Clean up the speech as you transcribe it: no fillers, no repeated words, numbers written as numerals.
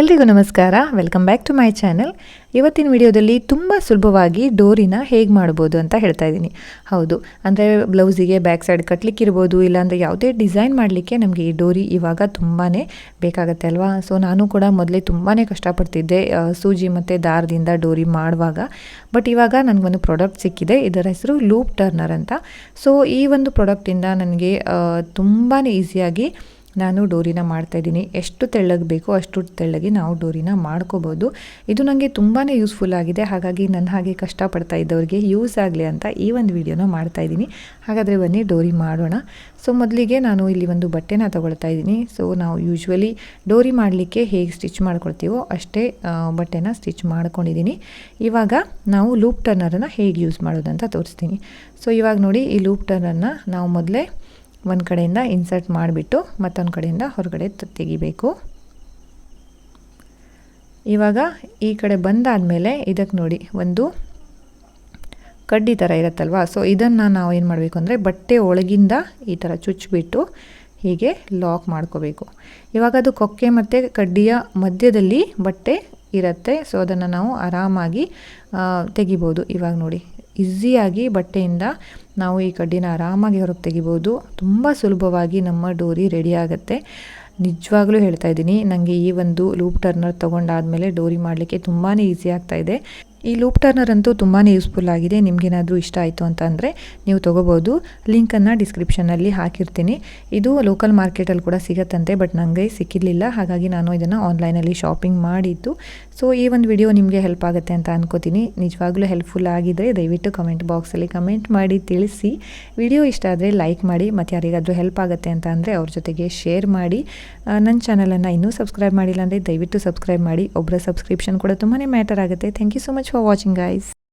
ಎಲ್ರಿಗೂ ನಮಸ್ಕಾರ, welcome back to my channel. ಇವತ್ತಿನ ವಿಡಿಯೋದಲ್ಲಿ ತುಂಬ ಸುಲಭವಾಗಿ ಡೋರಿನ ಹೇಗೆ ಮಾಡ್ಬೋದು ಅಂತ ಹೇಳ್ತಾ ಇದ್ದೀನಿ. ಹೌದು, ಅಂದರೆ ಬ್ಲೌಸಿಗೆ ಬ್ಯಾಕ್ ಸೈಡ್ ಕಟ್ಲಿಕ್ಕಿರ್ಬೋದು, ಇಲ್ಲಾಂದರೆ ಯಾವುದೇ ಡಿಸೈನ್ ಮಾಡಲಿಕ್ಕೆ ನಮಗೆ ಈ ಡೋರಿ ಇವಾಗ ತುಂಬಾ ಬೇಕಾಗತ್ತೆ ಅಲ್ವಾ. ಸೊ ನಾನು ಕೂಡ ಮೊದಲೇ ತುಂಬಾ ಕಷ್ಟಪಡ್ತಿದ್ದೆ ಸೂಜಿ ಮತ್ತು ದಾರದಿಂದ ಡೋರಿ ಮಾಡುವಾಗ. ಬಟ್ ಇವಾಗ ನನಗೊಂದು ಪ್ರಾಡಕ್ಟ್ ಸಿಕ್ಕಿದೆ, ಇದರ ಹೆಸರು ಲೂಪ್ ಟರ್ನರ್ ಅಂತ. ಸೊ ಈ ಒಂದು ಪ್ರಾಡಕ್ಟಿಂದ ನನಗೆ ತುಂಬಾ ಈಸಿಯಾಗಿ ನಾನು ಡೋರಿನ ಮಾಡ್ತಾಯಿದ್ದೀನಿ. ಎಷ್ಟು ತೆಳ್ಳಗೆ ಬೇಕೋ ಅಷ್ಟು ತೆಳ್ಳಗೆ ನಾವು ಡೋರಿನ ಮಾಡ್ಕೋಬೋದು. ಇದು ನನಗೆ ತುಂಬಾ ಯೂಸ್ಫುಲ್ ಆಗಿದೆ. ಹಾಗಾಗಿ ನನ್ನ ಹಾಗೆ ಕಷ್ಟಪಡ್ತಾ ಇದ್ದವ್ರಿಗೆ ಯೂಸ್ ಆಗಲಿ ಅಂತ ಈ ಒಂದು ವಿಡಿಯೋನ ಮಾಡ್ತಾಯಿದ್ದೀನಿ. ಹಾಗಾದರೆ ಬನ್ನಿ ಡೋರಿ ಮಾಡೋಣ. ಸೊ ಮೊದಲಿಗೆ ನಾನು ಇಲ್ಲಿ ಒಂದು ಬಟ್ಟೆನ ತೊಗೊಳ್ತಾ ಇದ್ದೀನಿ. ಸೊ ನಾವು ಯೂಶ್ವಲಿ ಡೋರಿ ಮಾಡಲಿಕ್ಕೆ ಹೇಗೆ ಸ್ಟಿಚ್ ಮಾಡ್ಕೊಳ್ತೀವೋ ಅಷ್ಟೇ ಬಟ್ಟೆನ ಸ್ಟಿಚ್ ಮಾಡ್ಕೊಂಡಿದ್ದೀನಿ. ಇವಾಗ ನಾವು ಲೂಪ್ ಟರ್ನರನ್ನು ಹೇಗೆ ಯೂಸ್ ಮಾಡೋದಂತ ತೋರಿಸ್ತೀನಿ. ಸೊ ಇವಾಗ ನೋಡಿ, ಈ ಲೂಪ್ ಟರ್ನರ್ನ ನಾವು ಮೊದಲೇ ಒಂದು ಕಡೆಯಿಂದ ಇನ್ಸರ್ಟ್ ಮಾಡಿಬಿಟ್ಟು ಮತ್ತೊಂದು ಕಡೆಯಿಂದ ಹೊರಗಡೆ ತೆಗಿಬೇಕು. ಇವಾಗ ಈ ಕಡೆ ಬಂದಾದಮೇಲೆ ಇದಕ್ಕೆ ನೋಡಿ ಒಂದು ಕಡ್ಡಿ ಥರ ಇರುತ್ತಲ್ವ. ಸೊ ಇದನ್ನು ನಾವು ಏನು ಮಾಡಬೇಕು ಅಂದರೆ ಬಟ್ಟೆ ಒಳಗಿಂದ ಈ ಥರ ಚುಚ್ಚಿಬಿಟ್ಟು ಹೀಗೆ ಲಾಕ್ ಮಾಡ್ಕೋಬೇಕು. ಇವಾಗ ಅದು ಕೊಕ್ಕೆ ಮತ್ತು ಕಡ್ಡಿಯ ಮಧ್ಯದಲ್ಲಿ ಬಟ್ಟೆ ಇರುತ್ತೆ. ಸೊ ಅದನ್ನು ನಾವು ಆರಾಮಾಗಿ ತೆಗಿಬೋದು. ಇವಾಗ ನೋಡಿ, ಈಸಿಯಾಗಿ ಬಟ್ಟೆಯಿಂದ ನಾವು ಈ ಕಡ್ಡಿನ ಆರಾಮಾಗಿ ಹೊರಗೆ ತೆಗಿಬೋದು. ತುಂಬ ಸುಲಭವಾಗಿ ನಮ್ಮ ಡೋರಿ ರೆಡಿ ಆಗುತ್ತೆ. ನಿಜವಾಗ್ಲೂ ಹೇಳ್ತಾ ಇದ್ದೀನಿ, ನನಗೆ ಈ ಒಂದು ಲೂಪ್ ಟರ್ನರ್ ತೊಗೊಂಡಾದಮೇಲೆ ಡೋರಿ ಮಾಡಲಿಕ್ಕೆ ತುಂಬಾ ಈಸಿ ಆಗ್ತಾಯಿದೆ. ಈ ಲೂಪ್ ಟರ್ನರ್ ಅಂತೂ ತುಂಬಾ ಯೂಸ್ಫುಲ್ ಆಗಿದೆ. ನಿಮಗೇನಾದರೂ ಇಷ್ಟ ಆಯಿತು ಅಂತ ಅಂದರೆ ನೀವು ತೊಗೋಬೋದು. ಲಿಂಕನ್ನು ಡಿಸ್ಕ್ರಿಪ್ಷನಲ್ಲಿ ಹಾಕಿರ್ತೀನಿ. ಇದು ಲೋಕಲ್ ಮಾರ್ಕೆಟಲ್ಲಿ ಕೂಡ ಸಿಗತ್ತಂತೆ, ಬಟ್ ನನಗೆ ಸಿಕ್ಕಿರಲಿಲ್ಲ. ಹಾಗಾಗಿ ನಾನು ಇದನ್ನು ಆನ್ಲೈನಲ್ಲಿ ಶಾಪಿಂಗ್ ಮಾಡಿದ್ದು. ಸೊ ಈ ಒಂದು ವಿಡಿಯೋ ನಿಮಗೆ ಹೆಲ್ಪ್ ಆಗುತ್ತೆ ಅಂತ ಅನ್ಕೋತೀನಿ. ನಿಜವಾಗ್ಲೂ ಹೆಲ್ಪ್ಫುಲ್ ಆಗಿದ್ದರೆ ದಯವಿಟ್ಟು ಕಮೆಂಟ್ ಬಾಕ್ಸಲ್ಲಿ ಕಮೆಂಟ್ ಮಾಡಿ ತಿಳಿಸಿ. ವಿಡಿಯೋ ಇಷ್ಟ ಆದರೆ ಲೈಕ್ ಮಾಡಿ, ಮತ್ತು ಯಾರಿಗಾದರೂ ಹೆಲ್ಪ್ ಆಗುತ್ತೆ ಅಂತ ಅಂದರೆ ಅವ್ರ ಜೊತೆಗೆ ಶೇರ್ ಮಾಡಿ. ನನ್ನ ಚಾನಲನ್ನು ಇನ್ನೂ ಸಬ್ಸ್ಕ್ರೈಬ್ ಮಾಡಿಲ್ಲ ಅಂದರೆ ದಯವಿಟ್ಟು ಸಬ್ಸ್ಕ್ರೈಬ್ ಮಾಡಿ. ಒಬ್ಬರ ಸಬ್ಸ್ಕ್ರಿಪ್ಷನ್ ಕೂಡ ತುಂಬಾ ಮ್ಯಾಟರ್ ಆಗುತ್ತೆ. Thank you so much for watching, guys.